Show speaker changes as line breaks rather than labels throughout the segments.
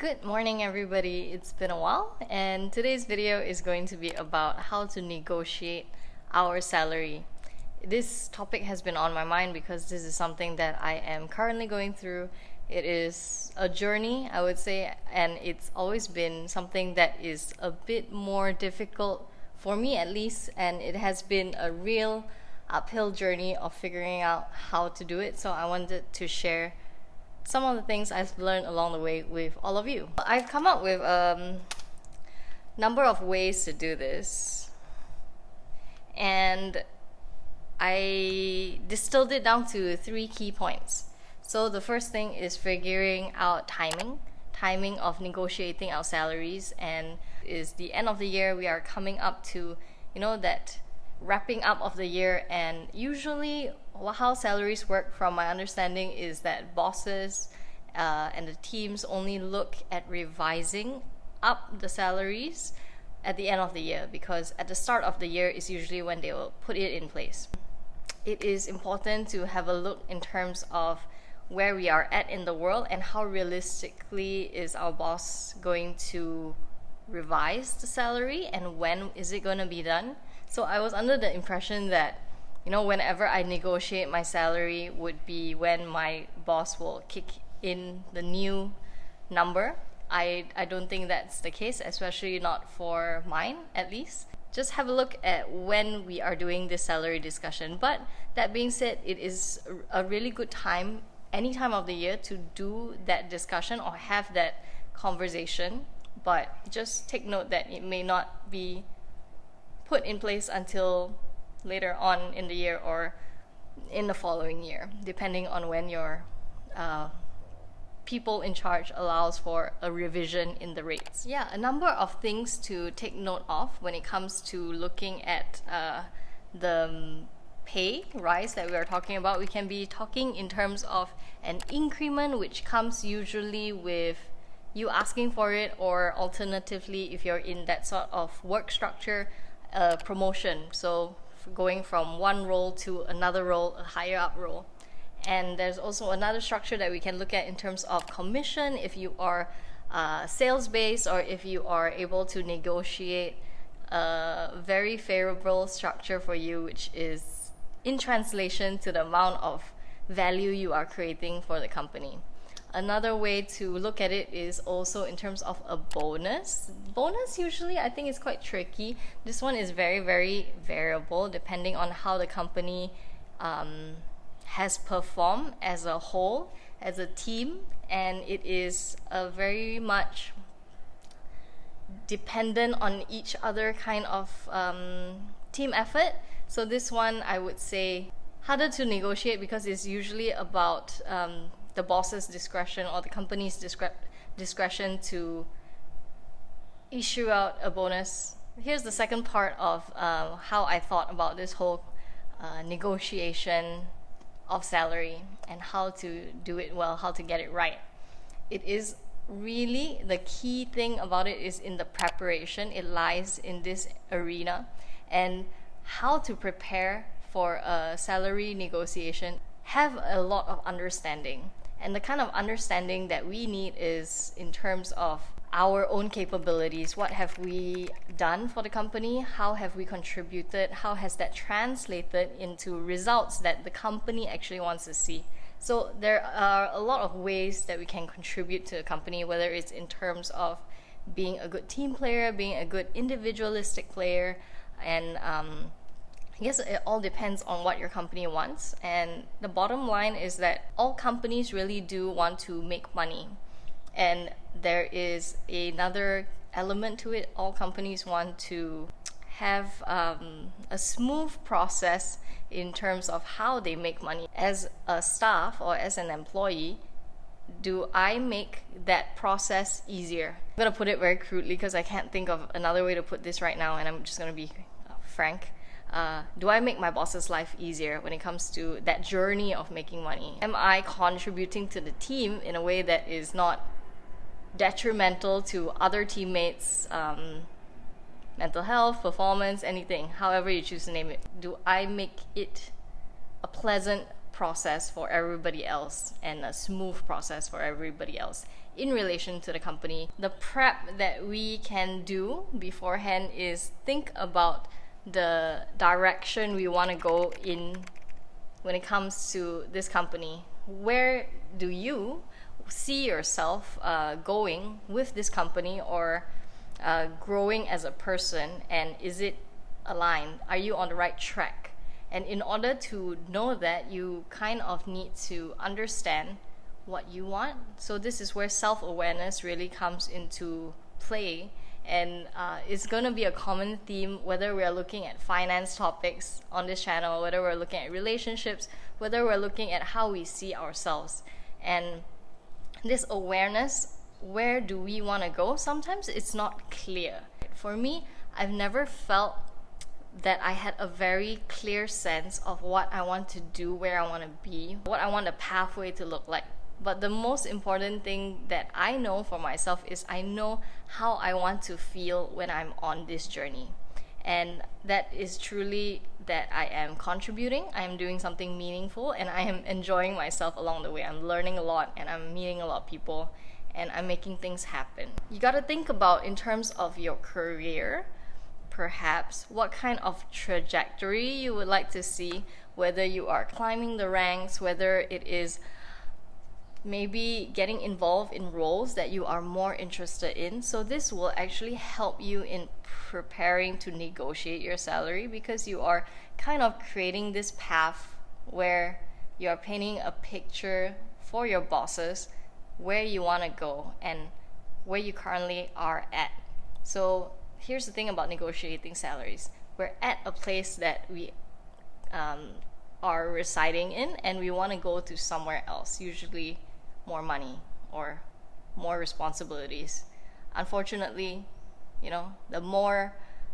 Good morning, everybody. It's been a while, and today's video is going to be about how to negotiate our salary. This topic has been on my mind because this is something that I am currently going through. It is a journey, I would say, and it's always been something that is a bit more difficult for me, at least, and it has been a real uphill journey of figuring out how to do it. So I wanted to share some of the things I've learned along the way with all of you. I've come up with a number of ways to do this, and I distilled it down to 3 key points. So the first thing is figuring out timing of negotiating our salaries, and is the end of the year. We are coming up to that wrapping up of the year, and usually how salaries work, from my understanding, is that bosses and the teams only look at revising up the salaries at the end of the year, because at the start of the year is usually when they will put it in place. It is important to have a look in terms of where we are at in the world and how realistically is our boss going to revise the salary and when is it going to be done. So I was under the impression that whenever I negotiate my salary would be when my boss will kick in the new number. I don't think that's the case, especially not for mine, at least. Just have a look at when we are doing this salary discussion. But that being said, it is a really good time, any time of the year, to do that discussion or have that conversation. But just take note that it may not be put in place until later on in the year or in the following year, depending on when your people in charge allows for a revision in the rates. Yeah, a number of things to take note of when it comes to looking at the pay rise that we are talking about. We can be talking in terms of an increment, which comes usually with you asking for it, or alternatively, if you're in that sort of work structure, promotion. So going from one role to another role, a higher up role. And there's also another structure that we can look at in terms of commission, if you are sales based, or if you are able to negotiate a very favorable structure for you, which is in translation to the amount of value you are creating for the company. Another way to look at it is also in terms of a bonus. Bonus usually I think is quite tricky. This one is very, very variable depending on how the company has performed as a whole, as a team, and it is a very much dependent on each other kind of team effort. So this one I would say harder to negotiate because it's usually about the boss's discretion or the company's discretion to issue out a bonus. Here's the second part of how I thought about this whole negotiation of salary and how to do it well, how to get it right. It is really, the key thing about it is in the preparation. It lies in this arena, and how to prepare for a salary negotiation. Have a lot of understanding. And the kind of understanding that we need is in terms of our own capabilities. What have we done for the company? How have we contributed? How has that translated into results that the company actually wants to see? So there are a lot of ways that we can contribute to a company, whether it's in terms of being a good team player, being a good individualistic player, and I guess it all depends on what your company wants. And the bottom line is that all companies really do want to make money. And there is another element to it. All companies want to have a smooth process in terms of how they make money. As a staff or as an employee, do I make that process easier? I'm going to put it very crudely because I can't think of another way to put this right now, and I'm just going to be frank. Do I make my boss's life easier when it comes to that journey of making money? Am I contributing to the team in a way that is not detrimental to other teammates' mental health, performance, anything, however you choose to name it? Do I make it a pleasant process for everybody else and a smooth process for everybody else in relation to the company. The prep that we can do beforehand is think about the direction we want to go in when it comes to this company. Where do you see yourself going with this company, or growing as a person, and is it aligned? Are you on the right track? And in order to know that, you kind of need to understand what you want. So this is where self-awareness really comes into play, and it's going to be a common theme whether we're looking at finance topics on this channel, whether we're looking at relationships, whether we're looking at how we see ourselves. And this awareness, where do we want to go? Sometimes it's not clear. For me, I've never felt that I had a very clear sense of what I want to do, where I want to be, what I want the pathway to look like. But the most important thing that I know for myself is I know how I want to feel when I'm on this journey. And that is truly that I am contributing, I am doing something meaningful, and I am enjoying myself along the way. I'm learning a lot, and I'm meeting a lot of people, and I'm making things happen. You got to think about, in terms of your career, perhaps what kind of trajectory you would like to see, whether you are climbing the ranks, whether it is maybe getting involved in roles that you are more interested in. So this will actually help you in preparing to negotiate your salary, because you are kind of creating this path where you are painting a picture for your bosses where you want to go and where you currently are at. So here's the thing about negotiating salaries. We're at a place that we are residing in, and we want to go to somewhere else, usually more money or more responsibilities. Unfortunately, the more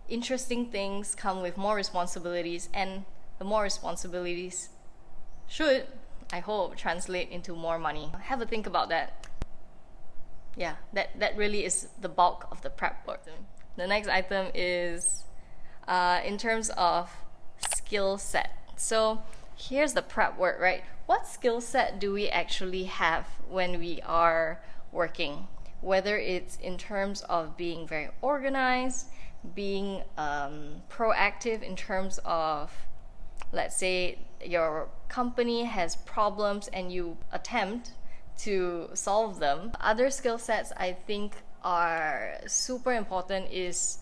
interesting things come with more responsibilities, and the more responsibilities should, I hope, translate into more money. Have a think about that. Yeah, that really is the bulk of the prep work. The next item is in terms of skill set. So here's the prep work, right? What skill set do we actually have when we are working? Whether it's in terms of being very organized, being proactive in terms of, let's say your company has problems and you attempt to solve them. Other skill sets I think are super important is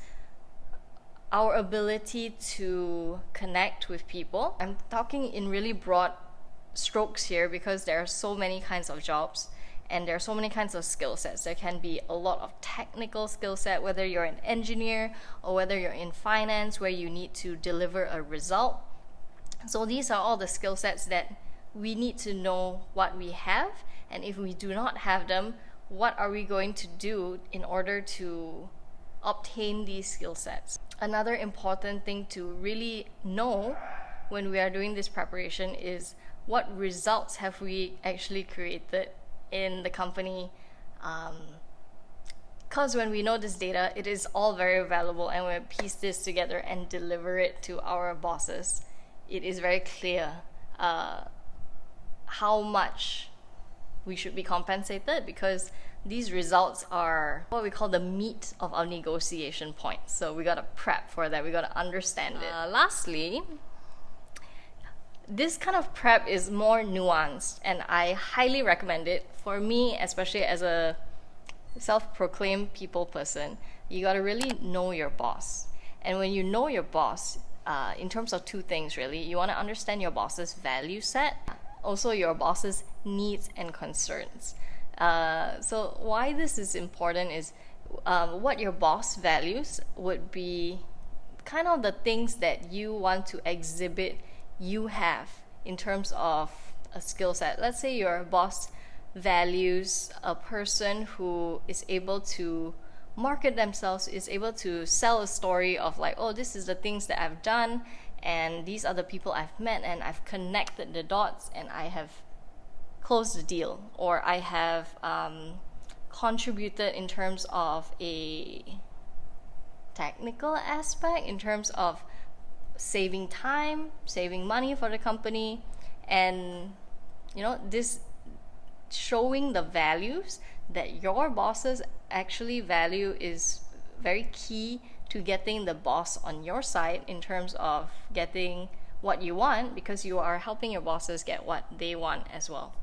our ability to connect with people. I'm talking in really broad strokes here because there are so many kinds of jobs and there are so many kinds of skill sets. There can be a lot of technical skill set, whether you're an engineer or whether you're in finance where you need to deliver a result. So these are all the skill sets that we need to know what we have, and if we do not have them, what are we going to do in order to obtain these skill sets. Another important thing to really know when we are doing this preparation is what results have we actually created in the company, because when we know this data, it is all very valuable, and when we piece this together and deliver it to our bosses, it is very clear how much we should be compensated, because these results are what we call the meat of our negotiation point. So we gotta prep for that, we gotta understand it. Lastly, this kind of prep is more nuanced, and I highly recommend it. For me, especially as a self-proclaimed people person, you gotta really know your boss. And when you know your boss, in terms of two things really, you wanna understand your boss's value set, also your boss's needs and concerns. So why this is important is what your boss values would be kind of the things that you want to exhibit you have in terms of a skill set. Let's say your boss values a person who is able to market themselves, is able to sell a story of like, oh, this is the things that I've done, and these are the people I've met, and I've connected the dots, and I have closed the deal, or I have contributed in terms of a technical aspect, in terms of saving time, saving money for the company, And this showing the values that your bosses actually value is very key to getting the boss on your side in terms of getting what you want, because you are helping your bosses get what they want as well.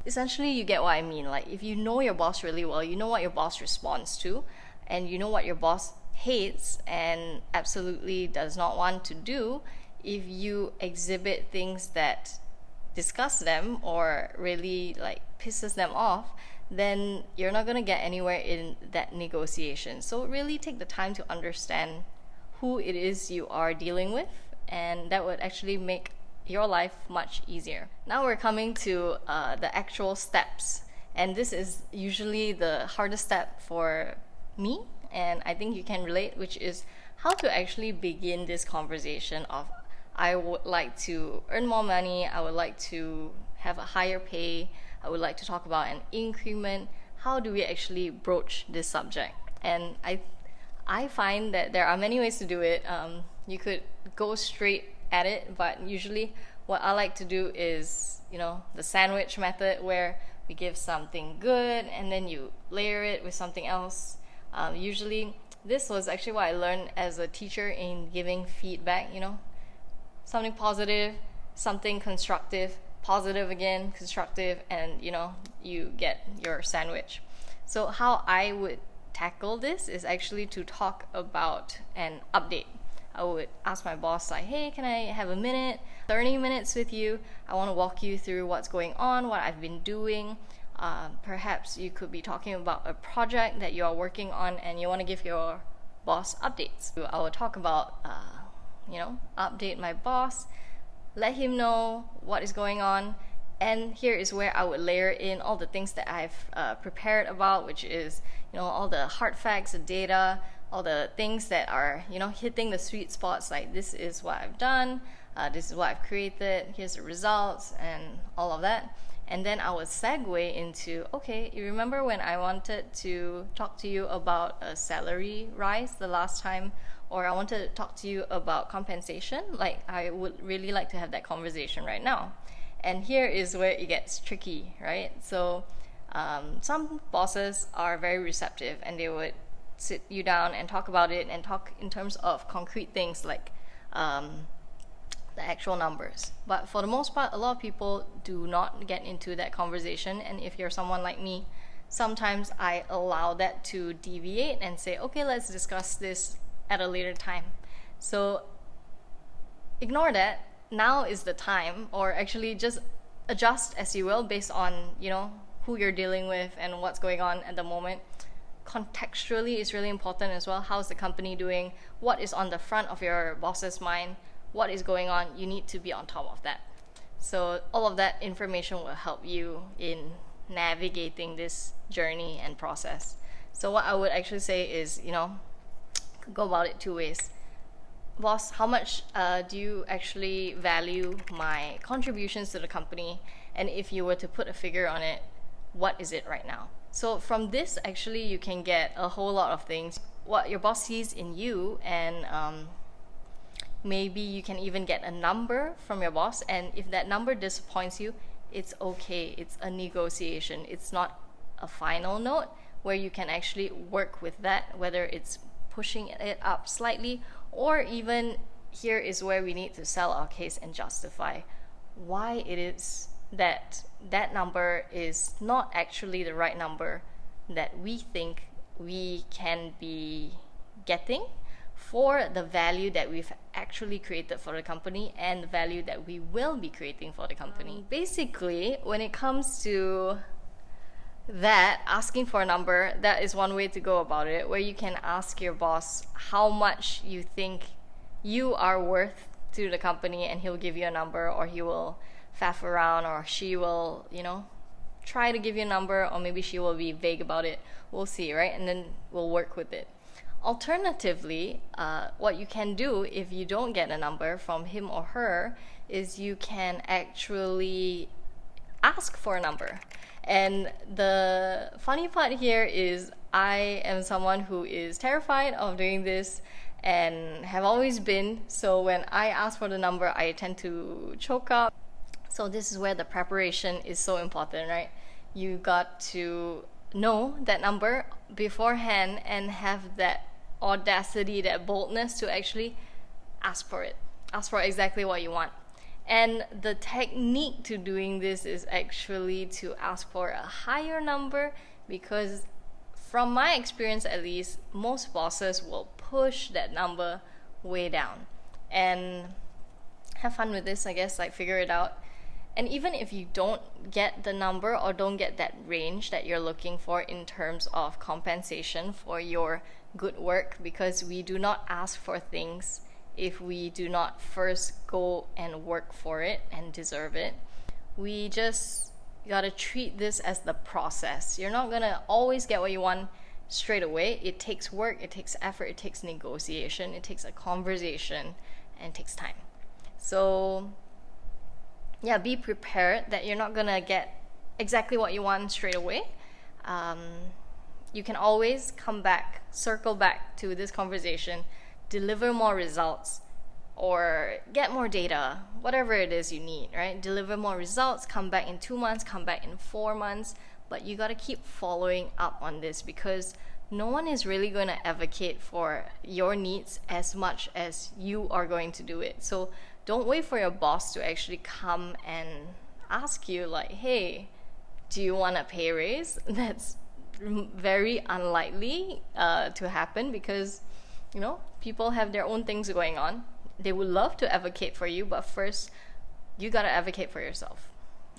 Essentially, you get what I mean. Like, if you know your boss really well, you know what your boss responds to, and you know what your boss hates and absolutely does not want to do. If you exhibit things that disgust them or really like pisses them off, then you're not going to get anywhere in that negotiation. So really take the time to understand who it is you are dealing with, and that would actually make your life much easier. Now we're coming to the actual steps, and this is usually the hardest step for me, and I think you can relate, which is how to actually begin this conversation of, I would like to earn more money, I would like to have a higher pay, I would like to talk about an increment. How do we actually broach this subject? And I find that there are many ways to do it. You could go straight at it, but usually what I like to do is, the sandwich method, where we give something good and then you layer it with something else. Usually this was actually what I learned as a teacher in giving feedback, something positive, something constructive, positive again, constructive, and you get your sandwich. So how I would tackle this is actually to talk about an update. I would ask my boss, like, hey, can I have a minute, 30 minutes with you? I want to walk you through what's going on, what I've been doing. Perhaps you could be talking about a project that you are working on and you want to give your boss updates. I would talk about, update my boss, let him know what is going on. And here is where I would layer in all the things that I've prepared about, which is, all the hard facts, the data, all the things that are, hitting the sweet spots, like this is what I've done, this is what I've created, here's the results, and all of that. And then I would segue into, okay, you remember when I wanted to talk to you about a salary rise the last time, or I wanted to talk to you about compensation? Like, I would really like to have that conversation right now. And here is where it gets tricky, right? So some bosses are very receptive, and they would sit you down and talk about it, and talk in terms of concrete things like the actual numbers. But for the most part, a lot of people do not get into that conversation. And if you're someone like me, sometimes I allow that to deviate and say, okay, let's discuss this at a later time. So ignore that. Now is the time, or actually just adjust as you will based on, who you're dealing with and what's going on at the moment. Contextually is really important as well. How's the company doing? What is on the front of your boss's mind? What is going on? You need to be on top of that. So all of that information will help you in navigating this journey and process. So what I would actually say is, go about it two ways. Boss, how much do you actually value my contributions to the company? And if you were to put a figure on it, what is it right now? So from this, actually, you can get a whole lot of things. What your boss sees in you, and maybe you can even get a number from your boss. And if that number disappoints you, it's okay. It's a negotiation. It's not a final note where you can actually work with that, whether it's pushing it up slightly, or even here is where we need to sell our case and justify why it is that that number is not actually the right number that we think we can be getting for the value that we've actually created for the company and the value that we will be creating for the company. Basically, when it comes to that, asking for a number, that is one way to go about it, where you can ask your boss how much you think you are worth to the company, and he'll give you a number, or he will faff around, or she will, try to give you a number, or maybe she will be vague about it. We'll see, right? And then we'll work with it. Alternatively, what you can do if you don't get a number from him or her is you can actually ask for a number. And the funny part here is I am someone who is terrified of doing this and have always been. So when I ask for the number, I tend to choke up. So this is where the preparation is so important, right? You got to know that number beforehand and have that audacity, that boldness to actually ask for it. Ask for exactly what you want. And the technique to doing this is actually to ask for a higher number, because from my experience at least, most bosses will push that number way down. And have fun with this, I guess, like figure it out. And even if you don't get the number or don't get that range that you're looking for in terms of compensation for your good work, because we do not ask for things if we do not first go and work for it and deserve it. We just gotta treat this as the process. You're not gonna always get what you want straight away. It takes work, it takes effort, it takes negotiation, it takes a conversation, and it takes time. So yeah, be prepared that you're not gonna get exactly what you want straight away. You can always come back, circle back to this conversation, deliver more results, or get more data, whatever it is you need, right? Deliver more results, come back in 2 months, come back in 4 months, but you gotta keep following up on this, because no one is really going to advocate for your needs as much as you are going to do it. So don't wait for your boss to actually come and ask you like, hey, do you want a pay raise? That's very unlikely to happen, because people have their own things going on. They would love to advocate for you, but first you gotta advocate for yourself.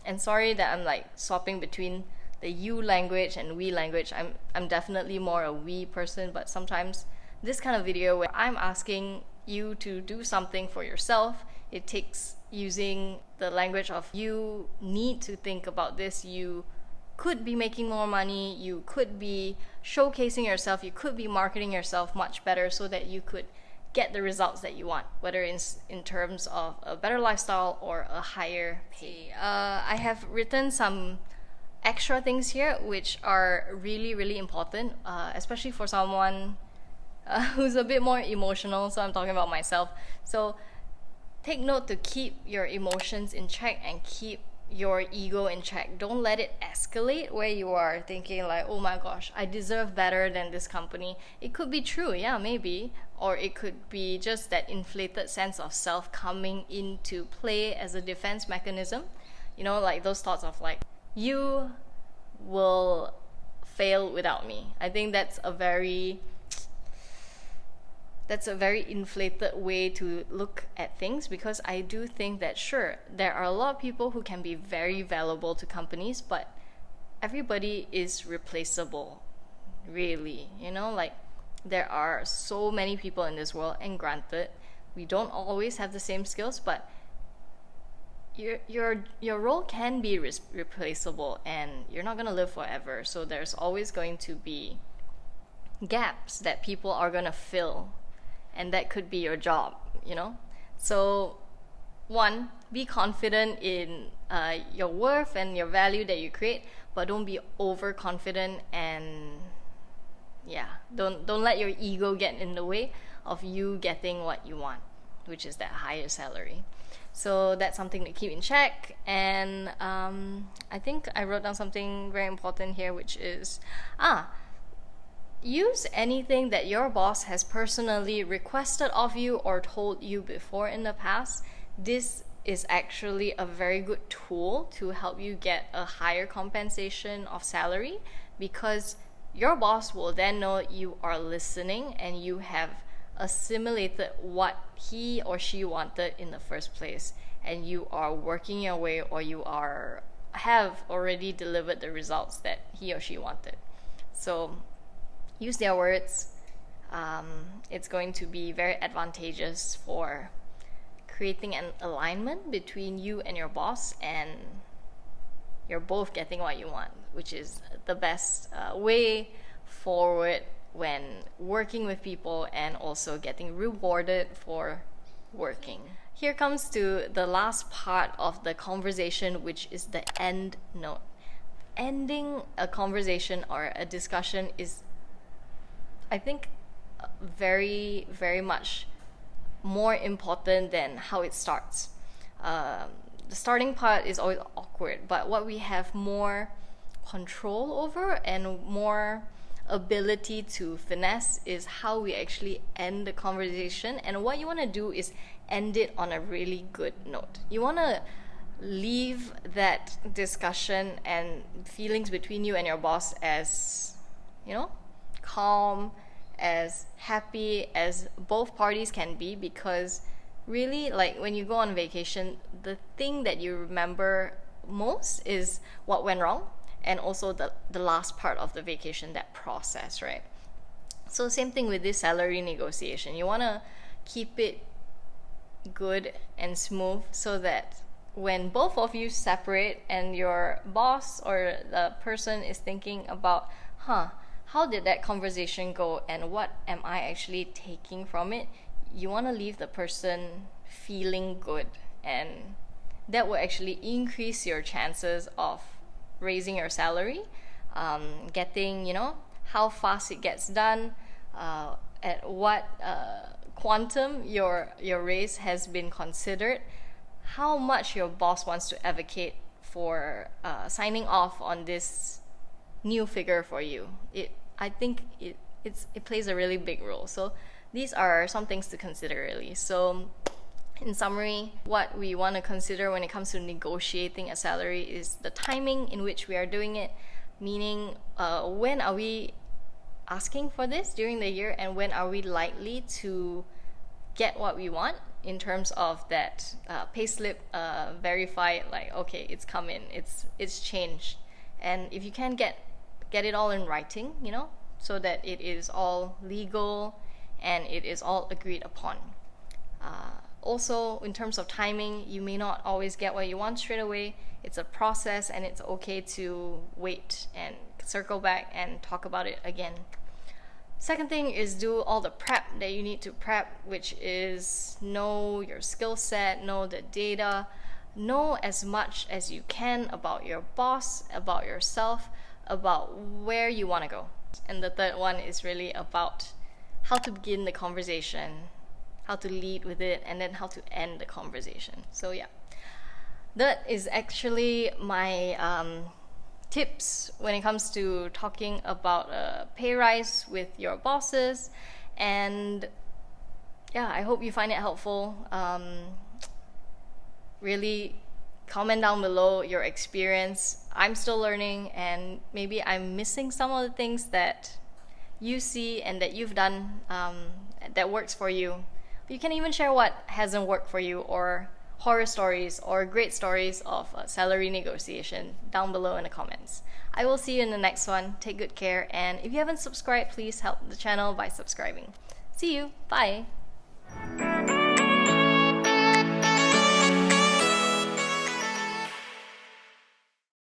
And sorry that I'm like swapping between the you language and we language. I'm definitely more a we person, but sometimes this kind of video where I'm asking you to do something for yourself, it takes using the language of you need to think about this. You could be making more money, you could be showcasing yourself, you could be marketing yourself much better so that you could get the results that you want, whether it's in terms of a better lifestyle or a higher pay. I have written some extra things here which are really, really important, especially for someone who's a bit more emotional. So I'm talking about myself. So take note to keep your emotions in check and keep your ego in check. Don't let it escalate where you are thinking like, oh my gosh, I deserve better than this company. It could be true, yeah, maybe. Or it could be just that inflated sense of self coming into play as a defense mechanism. Like those thoughts of like, you will fail without me. I think that's a very inflated way to look at things, because I do think that sure, there are a lot of people who can be very valuable to companies, but everybody is replaceable, really. Like there are so many people in this world, and granted, we don't always have the same skills, but your role can be replaceable, and you're not going to live forever. So there's always going to be gaps that people are going to fill, and that could be your job. So one, be confident in your worth and your value that you create, but don't be overconfident, and don't let your ego get in the way of you getting what you want, which is that higher salary. So that's something to keep in check. And I think I wrote down something very important here, which is use anything that your boss has personally requested of you or told you before in the past. This is actually a very good tool to help you get a higher compensation of salary, because your boss will then know you are listening and you have assimilated what he or she wanted in the first place, and you are working your way, or you have already delivered the results that he or she wanted. So use their words. It's going to be very advantageous for creating an alignment between you and your boss, and you're both getting what you want, which is the best way forward when working with people and also getting rewarded for working. Here comes to the last part of the conversation, which is the end note. Ending a conversation or a discussion is, I think, very, very much more important than how it starts. the starting part is always awkward, but what we have more control over and more ability to finesse is how we actually end the conversation. And what you want to do is end it on a really good note. You want to leave that discussion and feelings between you and your boss as, calm, as happy as both parties can be, because really, like, when you go on vacation, the thing that you remember most is what went wrong, and also the last part of the vacation, that process, right? So same thing with this salary negotiation. You want to keep it good and smooth so that when both of you separate and your boss or the person is thinking about, how did that conversation go and what am I actually taking from it, you want to leave the person feeling good, and that will actually increase your chances of raising your salary, getting, how fast it gets done, at what quantum your raise has been considered, how much your boss wants to advocate for signing off on this new figure for you. I think it plays a really big role. So these are some things to consider, really. So in summary, what we want to consider when it comes to negotiating a salary is the timing in which we are doing it, meaning when are we asking for this during the year, and when are we likely to get what we want in terms of that payslip verified, like, okay, it's come in, it's changed. And if you can get it all in writing, so that it is all legal and it is all agreed upon. Also, in terms of timing, you may not always get what you want straight away. It's a process, and it's okay to wait and circle back and talk about it again. Second thing is do all the prep that you need to prep, which is know your skill set, know the data, know as much as you can about your boss, about yourself, about where you want to go. And the third one is really about how to begin the conversation, how to lead with it, and then how to end the conversation. So yeah, that is actually my tips when it comes to talking about a pay rise with your bosses. And yeah, I hope you find it helpful. Really comment down below your experience. I'm still learning, and maybe I'm missing some of the things that you see and that you've done that works for you. You can even share what hasn't worked for you, or horror stories or great stories of salary negotiation down below in the comments. I will see you in the next one. Take good care, and if you haven't subscribed, please help the channel by subscribing. See you. Bye.